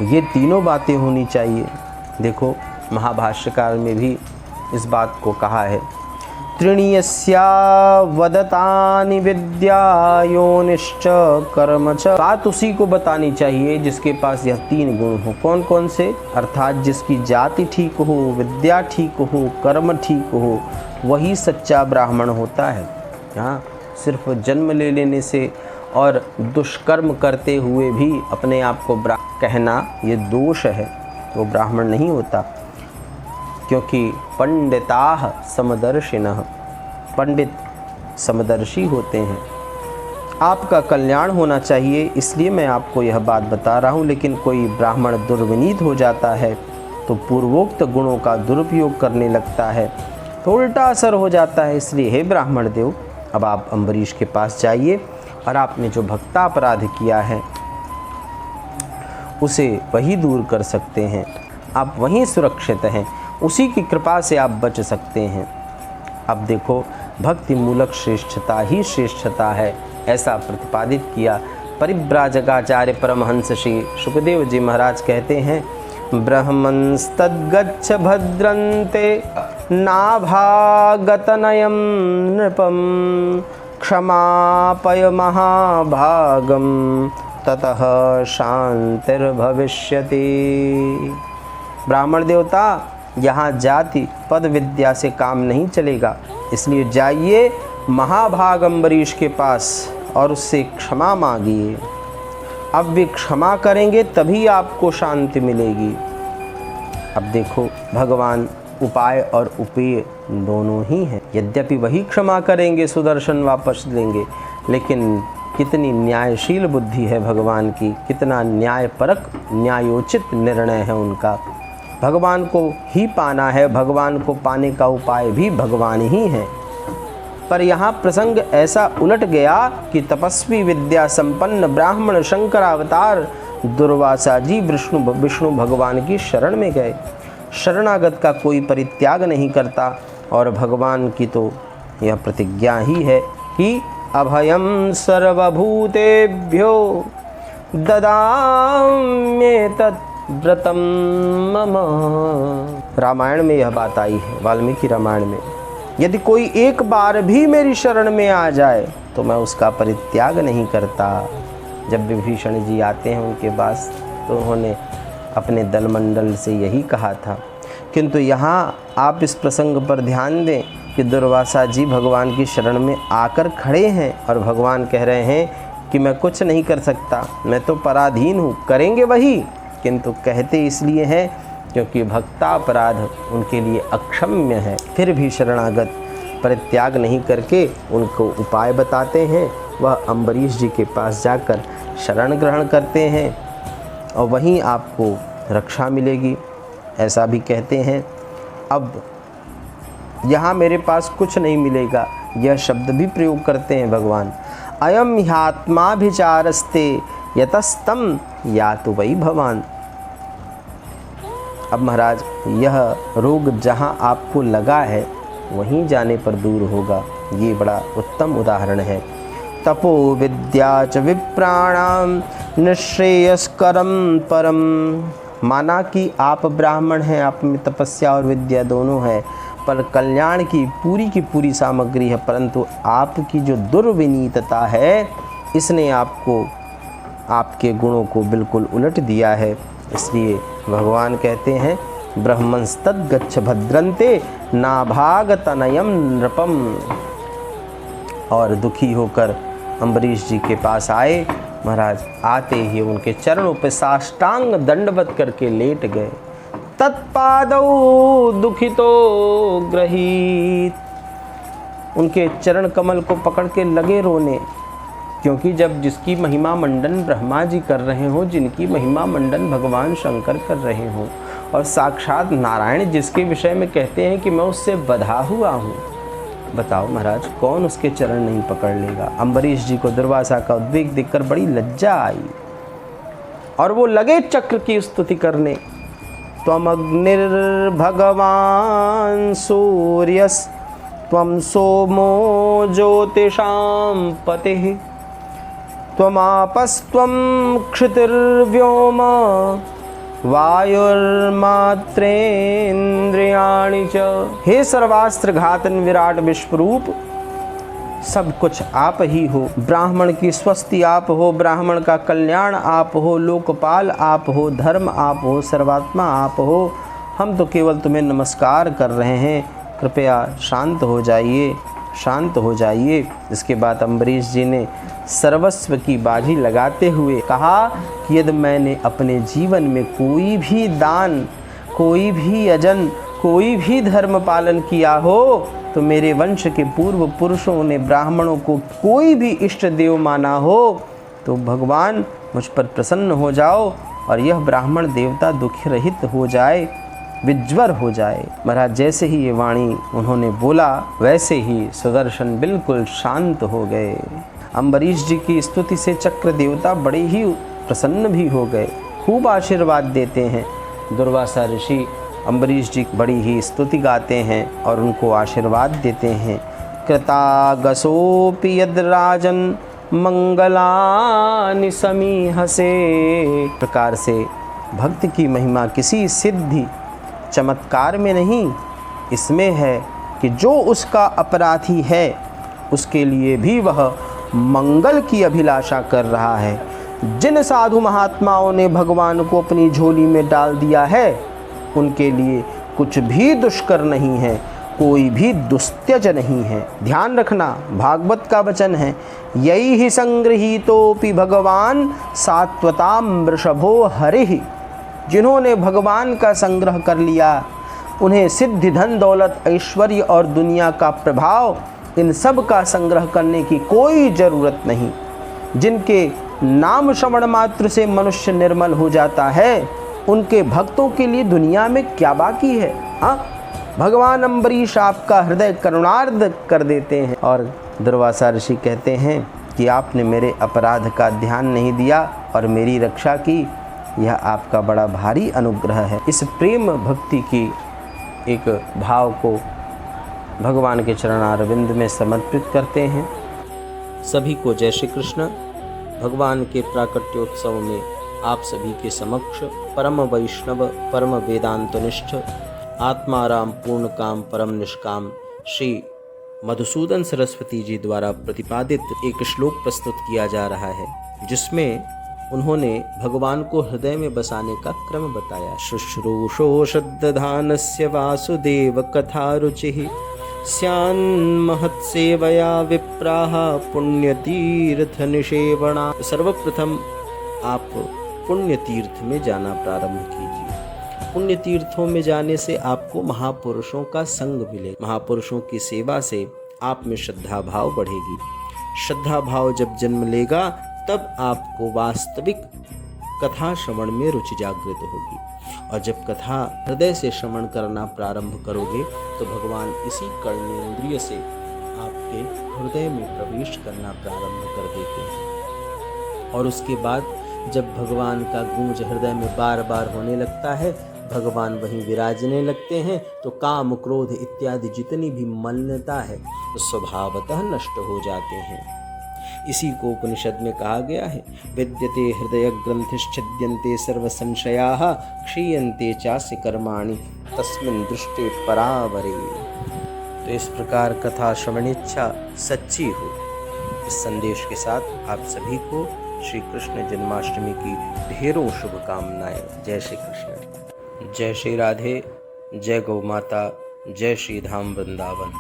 ये तीनों बातें होनी चाहिए। देखो महाभाष्यकार में भी इस बात को कहा है, त्रिणीयस्या वदतानि विद्या योनिश्च कर्म च। बात उसी को बतानी चाहिए जिसके पास यह तीन गुण हो। कौन कौन से? अर्थात जिसकी जाति ठीक हो, विद्या ठीक हो, कर्म ठीक हो, वही सच्चा ब्राह्मण होता है। हाँ, सिर्फ जन्म ले लेने से और दुष्कर्म करते हुए भी अपने आप को कहना ये दोष है, वो ब्राह्मण नहीं होता। क्योंकि पंडिताः समदर्शिनः, पंडित समदर्शी होते हैं। आपका कल्याण होना चाहिए, इसलिए मैं आपको यह बात बता रहा हूँ। लेकिन कोई ब्राह्मण दुर्विनीत हो जाता है तो पूर्वोक्त गुणों का दुरुपयोग करने लगता है, तो उल्टा असर हो जाता है। इसलिए हे ब्राह्मण देव, अब आप अम्बरीश के पास जाइए और आपने जो भक्तापराध किया है उसे वही दूर कर सकते हैं। आप वहीं सुरक्षित हैं, उसी की कृपा से आप बच सकते हैं। अब देखो, भक्ति मूलक श्रेष्ठता ही श्रेष्ठता है, ऐसा प्रतिपादित किया। परिव्राजकाचार्य परमहंस श्री सुखदेव जी महाराज कहते हैं, ब्रह्मंस्तद्गच्छ भद्रन्ते नाभागतनयं नृपं क्षमापय महाभागं ततः शांतिर्भविष्यति। ब्राह्मण देवता, यहाँ जाति पद विद्या से काम नहीं चलेगा, इसलिए जाइए महाभाग अम्बरीश के पास और उससे क्षमा मांगिए। अब वे क्षमा करेंगे तभी आपको शांति मिलेगी। अब देखो, भगवान उपाय और उपेय दोनों ही हैं। यद्यपि वही क्षमा करेंगे, सुदर्शन वापस लेंगे, लेकिन कितनी न्यायशील बुद्धि है भगवान की, कितना न्यायपरक न्यायोचित निर्णय है उनका। भगवान को ही पाना है, भगवान को पाने का उपाय भी भगवान ही है। पर यहाँ प्रसंग ऐसा उलट गया कि तपस्वी विद्या संपन्न ब्राह्मण शंकरावतार दुर्वासा जी विष्णु भगवान की शरण में गए। शरणागत का कोई परित्याग नहीं करता, और भगवान की तो यह प्रतिज्ञा ही है कि अभयं सर्वभूतेभ्यो ददाम्येतत् व्रतम मम। रामायण में यह बात आई है, वाल्मीकि रामायण में। यदि कोई एक बार भी मेरी शरण में आ जाए तो मैं उसका परित्याग नहीं करता। जब विभीषण जी आते हैं उनके पास, तो उन्होंने अपने दलमंडल से यही कहा था। किंतु यहाँ आप इस प्रसंग पर ध्यान दें कि दुर्वासा जी भगवान की शरण में आकर खड़े हैं और भगवान कह रहे हैं कि मैं कुछ नहीं कर सकता, मैं तो पराधीन हूँ। करेंगे वही, किंतु कहते इसलिए हैं क्योंकि भक्तापराध उनके लिए अक्षम्य है। फिर भी शरणागत परित्याग नहीं करके उनको उपाय बताते हैं। वह अम्बरीश जी के पास जाकर शरण ग्रहण करते हैं और वहीं आपको रक्षा मिलेगी, ऐसा भी कहते हैं। अब यहाँ मेरे पास कुछ नहीं मिलेगा, यह शब्द भी प्रयोग करते हैं भगवान। अयम ह्यात्माभिचारस्ते यतस्तम यातु वै भवान। अब महाराज, यह रोग जहाँ आपको लगा है वहीं जाने पर दूर होगा। ये बड़ा उत्तम उदाहरण है। तपो विद्या च विप्राणाम निःश्रेयस्करम परम। माना कि आप ब्राह्मण हैं, आप में तपस्या और विद्या दोनों है, पर कल्याण की पूरी सामग्री है, परंतु आपकी जो दुर्विनीतता है इसने आपको, आपके गुणों को बिल्कुल उलट दिया है। इसलिए भगवान कहते हैं, ब्रह्मंस्तद्गच्छ भद्रन्ते नाभागतनयं नृपम। और दुखी होकर अम्बरीश जी के पास आए। महाराज आते ही उनके चरणों पर साष्टांग दंडवत करके लेट गए। तत्पादौ दुखितो गृहीत। उनके चरण कमल को पकड़ के लगे रोने, क्योंकि जब जिसकी महिमा मंडन ब्रह्मा जी कर रहे हो, जिनकी महिमा मंडन भगवान शंकर कर रहे हो, और साक्षात नारायण जिसके विषय में कहते हैं कि मैं उससे बधा हुआ हूँ, बताओ महाराज कौन उसके चरण नहीं पकड़ लेगा। अम्बरीश जी को दुर्वासा का उद्वेग देखकर बड़ी लज्जा आई और वो लगे चक्र की स्तुति करने। त्वम अग्निर्भगवान सूर्यस त्वम सोमो ज्योतिषां पतिः त्वमापस्त्वं क्षितिर्व्योम वायुर्मात्रेन्द्रियाणि च। हे सर्वास्त्र घातन विराट विश्वरूप, सब कुछ आप ही हो। ब्राह्मण की स्वस्ति आप हो, ब्राह्मण का कल्याण आप हो, लोकपाल आप हो, धर्म आप हो, सर्वात्मा आप हो। हम तो केवल तुम्हें नमस्कार कर रहे हैं, कृपया शांत हो जाइए, शांत हो जाइए। इसके बाद अम्बरीश जी ने सर्वस्व की बाजी लगाते हुए कहा कि यदि मैंने अपने जीवन में कोई भी दान, कोई भी यजन, कोई भी धर्म पालन किया हो तो मेरे वंश के पूर्व पुरुषों ने ब्राह्मणों को कोई भी इष्ट देव माना हो तो भगवान मुझ पर प्रसन्न हो जाओ और यह ब्राह्मण देवता दुख रहित हो जाए, विज्वर हो जाए। महाराज जैसे ही ये वाणी उन्होंने बोला वैसे ही सुदर्शन बिल्कुल शांत हो गए। अम्बरीश जी की स्तुति से चक्र देवता बड़े ही प्रसन्न भी हो गए, खूब आशीर्वाद देते हैं। दुर्वासा ऋषि अम्बरीश जी बड़ी ही स्तुति गाते हैं और उनको आशीर्वाद देते हैं। कृतागसोऽपि यद् राजन् मंगलानि समीहसे। प्रकार से भक्त की महिमा किसी सिद्धि चमत्कार में नहीं, इसमें है कि जो उसका अपराधी है उसके लिए भी वह मंगल की अभिलाषा कर रहा है। जिन साधु महात्माओं ने भगवान को अपनी झोली में डाल दिया है उनके लिए कुछ भी दुष्कर नहीं है, कोई भी दुस्त्यज नहीं है। ध्यान रखना, भागवत का वचन है, यही ही संगृहीतोपि भगवान सात्वताम वृषभो हरिः। जिन्होंने भगवान का संग्रह कर लिया उन्हें सिद्धि, धन, दौलत, ऐश्वर्य और दुनिया का प्रभाव, इन सब का संग्रह करने की कोई ज़रूरत नहीं। जिनके नाम श्रवण मात्र से मनुष्य निर्मल हो जाता है उनके भक्तों के लिए दुनिया में क्या बाकी है। हाँ, भगवान अम्बरीश आपका हृदय करुणार्ध कर देते हैं। और दुर्वासा ऋषि कहते हैं कि आपने मेरे अपराध का ध्यान नहीं दिया और मेरी रक्षा की, यह आपका बड़ा भारी अनुग्रह है। इस प्रेम भक्ति की एक भाव को भगवान के चरणारविंद में समर्पित करते हैं। सभी को जय श्री कृष्ण। भगवान के प्राकट्योत्सव में आप सभी के समक्ष परम वैष्णव, परम वेदांतनिष्ठ, आत्माराम पूर्ण काम, परम निष्काम श्री मधुसूदन सरस्वती जी द्वारा प्रतिपादित एक श्लोक प्रस्तुत किया जा रहा है, जिसमें उन्होंने भगवान को हृदय में बसाने का क्रम बताया। शुश्रूषो श्रद्धानस्य वासुदेव कथा रुचिः स्यान्महत्सेवया विप्राः पुण्यतीर्थ निषेवणा। सर्वप्रथम आप पुण्य तीर्थ में जाना प्रारंभ कीजिए। पुण्य तीर्थों में जाने से आपको महापुरुषों का संग मिलेगा। महापुरुषों की सेवा से आप में श्रद्धा भाव बढ़ेगी। श्रद्धा भाव जब जन्म लेगा तब आपको वास्तविक कथा श्रवण में रुचि जागृत होगी। और जब कथा हृदय से श्रवण करना प्रारंभ करोगे तो भगवान इसी कर्णेंद्रिय से आपके हृदय में प्रवेश करना प्रारंभ कर देते हैं। और उसके बाद जब भगवान का गूंज हृदय में बार बार होने लगता है, भगवान वहीं विराजने लगते हैं, तो काम, क्रोध इत्यादि जितनी भी मलिनता है तो स्वभावतः नष्ट हो जाते हैं। इसी को उपनिषद में कहा गया है, विद्यते हृदय ग्रंथिश्छिद्यन्ते सर्व संशयाः क्षीयन्ते चास्य कर्माणि तस्मिन् दृष्टे परावरे। तो इस प्रकार कथा श्रवणेच्छा सच्ची हो, इस संदेश के साथ आप सभी को श्री कृष्ण जन्माष्टमी की ढेरों शुभकामनाएं। जय श्री कृष्ण, जय श्री राधे, जय गौ माता, जय श्री धाम वृंदावन।